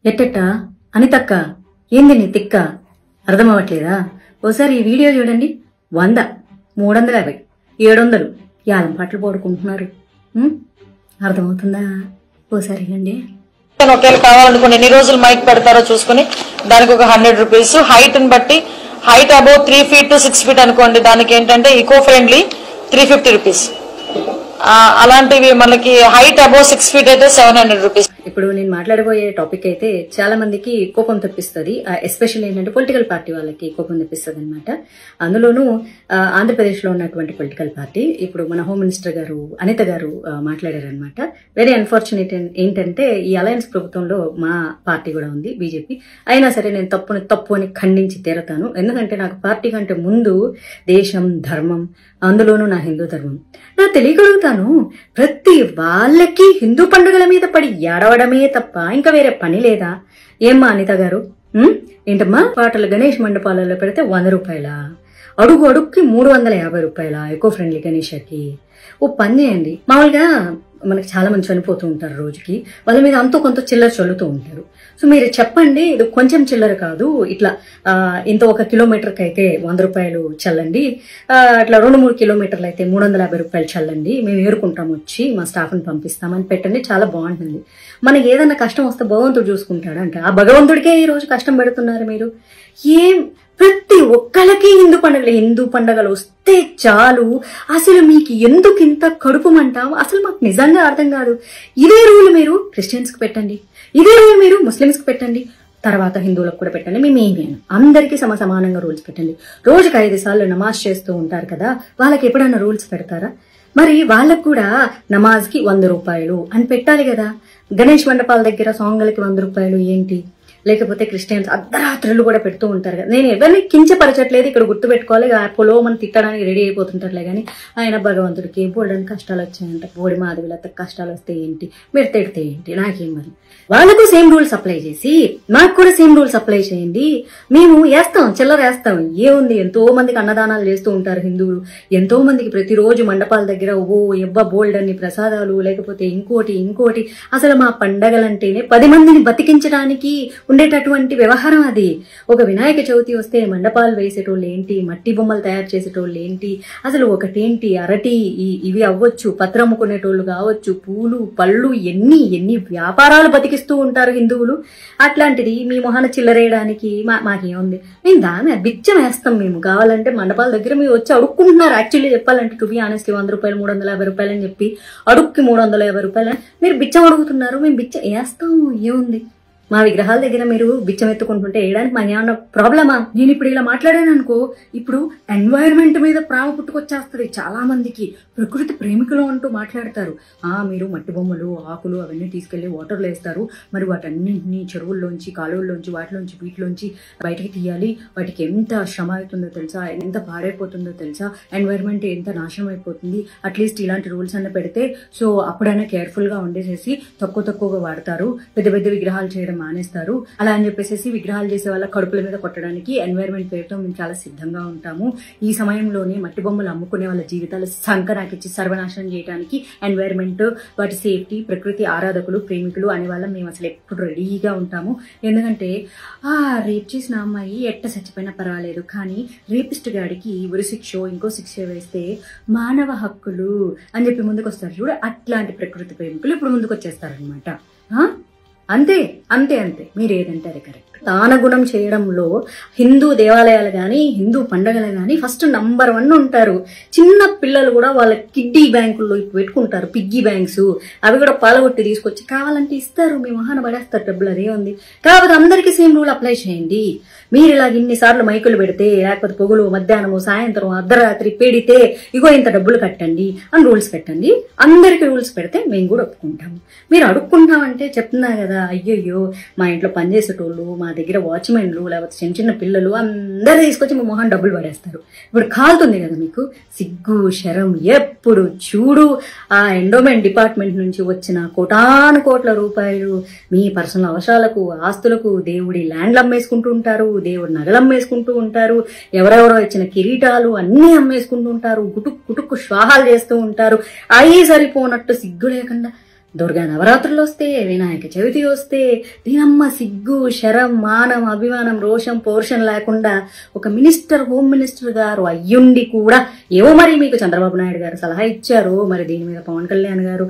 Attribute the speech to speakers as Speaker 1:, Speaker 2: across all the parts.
Speaker 1: ఎట్టెట్ట అనితక్క ఏంది నీ తిక్క అర్థమవట్లేదా? ఓసారి ఈ వీడియో చూడండి. 100, 350, 700 యాలం పాటలు పోడుకుంటున్నారు. అర్థమవుతుందా? ఓసారి అండి.
Speaker 2: ఒకవేళ కావాలనుకుని ఎన్ని రోజులు మైక్ పెడతారో చూసుకుని దానికి ఒక 100 రూపీస్. హైట్ ని బట్టి height above 3 feet to 6 feet అనుకోండి, దానికి ఏంటంటే ఈకో ఫ్రెండ్లీ 350 రూపీస్. అలాంటివి మనకి హైట్ అబౌవ్ 6 feet అయితే 700 రూపీస్.
Speaker 1: ఇప్పుడు నేను మాట్లాడబోయే టాపిక్ అయితే చాలా మందికి కోపం తెప్పిస్తుంది. ఎస్పెషల్లీ ఏంటంటే పొలిటికల్ పార్టీ వాళ్ళకి కోపం తెప్పిస్తుంది అనమాట. అందులోనూ ఆంధ్రప్రదేశ్ లో ఉన్నటువంటి పొలిటికల్ పార్టీ. ఇప్పుడు మన హోమ్ మినిస్టర్ గారు అనిత గారు మాట్లాడారనమాట. వెరీ అన్ఫార్చునేట్ ఏంటంటే ఈ అలయన్స్ ప్రభుత్వంలో మా పార్టీ కూడా ఉంది, బీజేపీ. అయినా సరే నేను తప్పు అని ఖండించి తీరతాను. ఎందుకంటే నాకు పార్టీ కంటే ముందు దేశం, ధర్మం, అందులోనూ నా హిందూ ధర్మం. నా తెలియగలుగుతాను. ప్రతి వాళ్ళకి హిందూ పండుగల మీద పడి ఏడవడమే తప్ప ఇంకా వేరే పని లేదా? ఏమ్మా అనిత గారు, ఏంటమ్మా పాటలు గణేష్ మండపాలలో పెడితే 100 రూపాయలా? అడుగు అడుగుకి 350 రూపాయల ఎకో ఫ్రెండ్లీ గణేషకి? ఓ పని చేయండి. మామూలుగా మనకి చాలా మంది చనిపోతూ ఉంటారు రోజుకి, వాళ్ళ మీద అంతో కొంత చిల్లర చల్లుతూ ఉంటారు. సో మీరు చెప్పండి, ఇది కొంచెం చిల్లర కాదు, ఇట్లా ఇంత 1 కిలోమీటర్కి అయితే 100 రూపాయలు చల్లండి, అట్లా 2-3 కిలోమీటర్లు అయితే 350 రూపాయలు చల్లండి, మేము ఏరుకుంటాం, వచ్చి మా స్టాఫ్ని పంపిస్తామని పెట్టండి. చాలా బాగుంటుంది. మనకి ఏదన్నా కష్టం వస్తే భగవంతుడు చూసుకుంటాడంట. ఆ భగవంతుడికే ఈ రోజు కష్టం పెడుతున్నారు మీరు. ఏం ప్రతి ఒక్కళ్ళకి హిందూ పండుగలు వస్తే చాలు. అసలు మీకు ఎందుకు ఇంత కడుపుమంటాం? అసలు మాకు నిజంగా అర్థం కాదు. ఇదే రూల్ మీరు క్రిస్టియన్స్ కి పెట్టండి, ఇదే రూల్ మీరు ముస్లిమ్స్ కి పెట్టండి, తర్వాత హిందువులకు కూడా పెట్టండి. మేమేమి అందరికీ సమానంగా రూల్స్ పెట్టండి. రోజుకి 5 సార్లు నమాజ్ చేస్తూ ఉంటారు కదా, వాళ్ళకి ఎప్పుడైనా రూల్స్ పెడతారా? మరి వాళ్ళకు కూడా నమాజ్ కి 100 రూపాయలు అని పెట్టాలి కదా. గణేష్ మండపాల దగ్గర సాంగ్లకి 100 రూపాయలు ఏంటి? లేకపోతే క్రిస్టియన్స్ అర్ధరాత్రులు కూడా పెడుతూ ఉంటారు కదా. నేను ఎవరిని కించపరచట్లేదు, ఇక్కడ గుర్తు పెట్టుకోవాలి. పొలో మనం తిట్టడానికి రెడీ అయిపోతుంటారులే కానీ ఆయన భగవంతుడికి బోల్డని కష్టాలు వచ్చాయంట. బోడి మాధవిలత కష్టాలు వస్తే ఏంటి, మీరు తిడితే ఏంటి, నాకేం మరి. వాళ్ళకు సేమ్ రూల్స్ అప్లై చేసి మాకు కూడా సేమ్ రూల్స్ అప్లై చేయండి. మేము వేస్తాం, చిల్లర వేస్తాం. ఏముంది, ఎంతో మందికి అన్నదానాలు చేస్తూ ఉంటారు హిందువులు. ఎంతో మందికి ప్రతిరోజు మండపాల దగ్గర బోల్డ్ అన్ని ప్రసాదాలు, లేకపోతే ఇంకోటి. అసలు మా పండగలంటేనే 10 మందిని బతికించడానికి ఉండేటటువంటి వ్యవహారం అది. ఒక వినాయక చవితి వస్తే మండపాలు వేసేటోళ్ళు ఏంటి, మట్టి బొమ్మలు తయారు చేసేటోళ్ళు ఏంటి, అసలు ఒకటేంటి అరటి ఇవి అవ్వచ్చు, పత్రం అమ్ముకునేటోళ్ళు కావచ్చు, పూలు పళ్ళు, ఎన్ని వ్యాపారాలు బతికిస్తూ ఉంటారు హిందువులు. అట్లాంటిది మీ మొహన చిల్లరేయడానికి మాకేముంది? మేము దాని బిచ్చం వేస్తాం. మేము కావాలంటే మండపాల దగ్గర మీరు వచ్చి అడుక్కుంటున్నారు. యాక్చువల్లీ చెప్పాలంటే టు బి ఆనెస్ట్లీ 100 రూపాయలు 350 రూపాయలు అని చెప్పి అడుక్కి 350 రూపాయలు మీరు బిచ్చం అడుగుతున్నారు. మేము బిచ్చం వేస్తాము. ఏముంది, మా విగ్రహాల దగ్గర మీరు బిచ్చం ఎత్తుకుంటుంటే వేయడానికి మాకు ఏమన్నా ప్రాబ్లమా? నేను ఇప్పుడు ఇలా మాట్లాడాను అనుకో, ఇప్పుడు ఎన్వైరన్మెంట్ మీద ప్రేమ పుట్టుకొచ్చేస్తుంది చాలా మందికి. ప్రకృతి ప్రేమికులు అంటూ మాట్లాడతారు. మీరు మట్టి బొమ్మలు, ఆకులు అవన్నీ తీసుకెళ్లి వాటర్లో వేస్తారు, మరి వాటన్నింటినీ చెరువుల్లోంచి, కాలువల్లోంచి, వీటిలోంచి బయటకి తీయాలి. వాటికి ఎంత శ్రమ అవుతుందో తెలుసా, ఎంత పాడైపోతుందో తెలుసా, ఎన్వైరన్మెంట్ ఎంత నాశనం అయిపోతుంది. అట్లీస్ట్ ఇలాంటి రూల్స్ అన్న పెడితే సో అప్పుడైనా కేర్ఫుల్ గా ఉండేసేసి తక్కువగా వాడతారు, పెద్ద విగ్రహాలు చేయడం మానేస్తారు. అలా అని చెప్పేసి విగ్రహాలు చేసే వాళ్ళ కడుపుల మీద కొట్టడానికి ఎన్వైరన్మెంట్ పేరుతో మేము చాలా సిద్ధంగా ఉంటాము. ఈ సమయంలోనే మట్టి బొమ్మలు అమ్ముకునే వాళ్ళ జీవితాలు సంకనాకిచ్చి సర్వనాశనం చేయడానికి ఎన్వైరన్మెంట్, వాటి సేఫ్టీ, ప్రకృతి ఆరాధకులు, ప్రేమికులు అనే వాళ్ళం మేము అసలు ఎప్పుడు రెడీగా ఉంటాము. ఎందుకంటే రేప్ చేసిన అమ్మాయి ఎట్ట చచ్చిపోయినా పర్వాలేదు, కానీ రేపిస్ట్ గాడికి ఉరి శిక్ష, ఇంకో శిక్ష వేస్తే మానవ హక్కులు అని చెప్పి ముందుకు వస్తారు చూడు. అట్లాంటి ప్రకృతి ప్రేమికులు ఇప్పుడు ముందుకు వచ్చేస్తారనమాట. అంతే మీరు ఏదంటే అది కరెక్ట్. దానగుణం చేయడంలో హిందూ దేవాలయాలు గాని, హిందూ పండుగలు గాని ఫస్ట్ నంబర్ 1 ఉంటారు. చిన్న పిల్లలు కూడా వాళ్ళ కిడ్డీ బ్యాంకుల్లో పెట్టుకుంటారు, పిగ్గీ బ్యాంక్స్. అవి కూడా పాలగొట్టి తీసుకొచ్చి కావాలంటే ఇస్తారు, మీ మహాన పడేస్తారు డబ్బులు. అదే ఉంది. కాకపోతే అందరికీ సేమ్ రూల్ అప్లై చేయండి. మీరు ఇలాగ ఇన్నిసార్లు మైకులు పెడితే, లేకపోతే పొగులు, మధ్యాహ్నము, సాయంత్రం, అర్ధరాత్రి పెడితే ఇగో ఇంత డబ్బులు కట్టండి అని రూల్స్ పెట్టండి. అందరికి రూల్స్ పెడితే మేము కూడా ఒప్పుకుంటాము. మీరు అడుక్కుంటామంటే చెప్తున్నా కదా, అయ్యయ్యో మా ఇంట్లో పనిచేసేటోళ్ళు, మా దగ్గర వాచ్మెన్లు, లేకపోతే చిన్న పిల్లలు అందరూ తీసుకొచ్చి మీ మొహం డబ్బులు పడేస్తారు. ఇప్పుడు కాలుతుంది కదా మీకు, సిగ్గు శరం. ఎప్పుడు చూడు ఆ ఎండోమెంట్ డిపార్ట్మెంట్ నుంచి వచ్చిన కోట్ల రూపాయలు మీ పర్సనల్ అవసరాలకు, ఆస్తులకు, దేవుడి ల్యాండ్లు అమ్మేసుకుంటూ ఉంటారు, దేవుడి నగలు అమ్మేసుకుంటూ ఉంటారు, ఎవరెవరో ఇచ్చిన కిరీటాలు అన్ని అమ్మేసుకుంటూ ఉంటారు, కుటుక్కు శ్వాహాలు చేస్తూ ఉంటారు. అయ్యి సరిపోనట్టు సిగ్గు లేకుండా దుర్గా నవరాత్రులు వస్తే, వినాయక చవితి వస్తే, దీనమ్మ సిగ్గు, శరం, మానం, అభిమానం, రోషం, పౌరుషం లేకుండా ఒక మినిస్టర్, హోమ్ మినిస్టర్ గారు అయ్యుండి కూడా ఏవో మరి మీకు చంద్రబాబు నాయుడు గారు సలహా ఇచ్చారు, మరి దీని మీద పవన్ కళ్యాణ్ గారు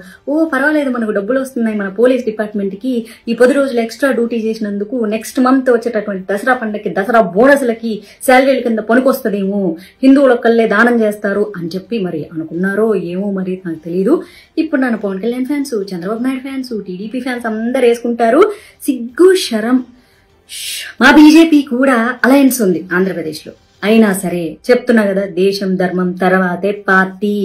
Speaker 1: పర్వాలేదు మనకు డబ్బులు వస్తున్నాయి మన పోలీస్ డిపార్ట్మెంట్ కి ఈ 10 రోజులు ఎక్స్ట్రా డ్యూటీ చేసినందుకు నెక్స్ట్ మంత్ వచ్చేటటువంటి దసరా పండుగకి, దసరా బోనస్లకి శాలరీల కింద పనికొస్తుందేమో, హిందువులొక్కళ్ళే దానం చేస్తారు అని చెప్పి మరి అనుకున్నారో ఏమో మరి నాకు తెలియదు. ఇప్పుడు నన్ను Pawan Kalyan fans, Chandrababu Naidu fans, TDP fans అందరు వేసుకుంటారు. సిగ్గు శరం. మా బీజేపీ కూడా అలయన్స్ ఉంది ఆంధ్రప్రదేశ్ లో. అయినా సరే చెప్తున్నా కదా, దేశం ధర్మం తర్వాతే పార్టీ.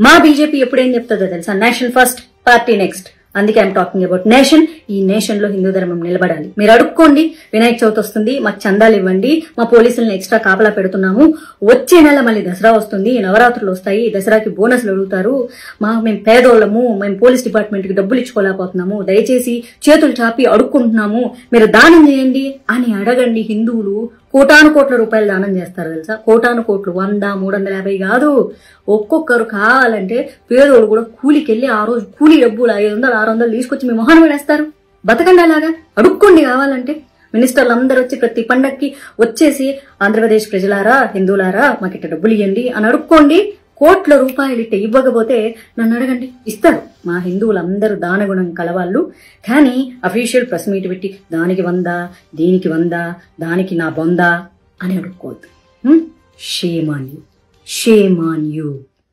Speaker 1: మా బీజేపీ ఎప్పుడేం చెప్తుందో తెలుసా? Nation first, party next. అందుకే ఐఎమ్ టాకింగ్ అబౌట్ నేషన్. ఈ నేషన్ లో హిందూ ధర్మం నిలబడాలి. మీరు అడుక్కోండి, వినాయక చవితి వస్తుంది మాకు చందాలు ఇవ్వండి, మా పోలీసులను ఎక్స్ట్రా కాపలా పెడుతున్నాము, వచ్చే నెల మళ్ళీ దసరా వస్తుంది, నవరాత్రులు వస్తాయి, దసరాకి బోనస్లు అడుగుతారు, మేము పేదోళ్ళము, మేము పోలీస్ డిపార్ట్మెంట్ కి డబ్బులు ఇచ్చుకోలేకపోతున్నాము, దయచేసి చేతులు చాపి అడుక్కుంటున్నాము, మీరు దానం చేయండి అని అడగండి. హిందువులు కోటాను కోట్ల రూపాయలు దానం చేస్తారు తెలుసా? కోటాను కోట్లు, 100, 350 కాదు. ఒక్కొక్కరు కావాలంటే పేదోళ్ళు కూడా కూలికెళ్ళి ఆ రోజు కూలీ డబ్బులు 500, 600 తీసుకొచ్చి మీ మొహాన్ని వేస్తారు. బతకండి అలాగా, అడుక్కోండి కావాలంటే. మినిస్టర్లు అందరూ వచ్చి ప్రతి పండక్కి వచ్చేసి ఆంధ్రప్రదేశ్ ప్రజలారా, హిందువులారా మాకు ఇట్ట డబ్బులు ఇవ్వండి అని అడుక్కోండి. కోట్ల రూపాయలు ఇట్ట ఇవ్వకపోతే నన్ను అడగండి, ఇస్తారు. మా హిందువులందరూ దానగుణం కలవాళ్ళు. కానీ అఫీషియల్ ప్రెస్ మీట్ పెట్టి దానికి 100, దీనికి 100, దానికి నా 100 అని అడుక్కోవద్దు. Shame on you, shame on you.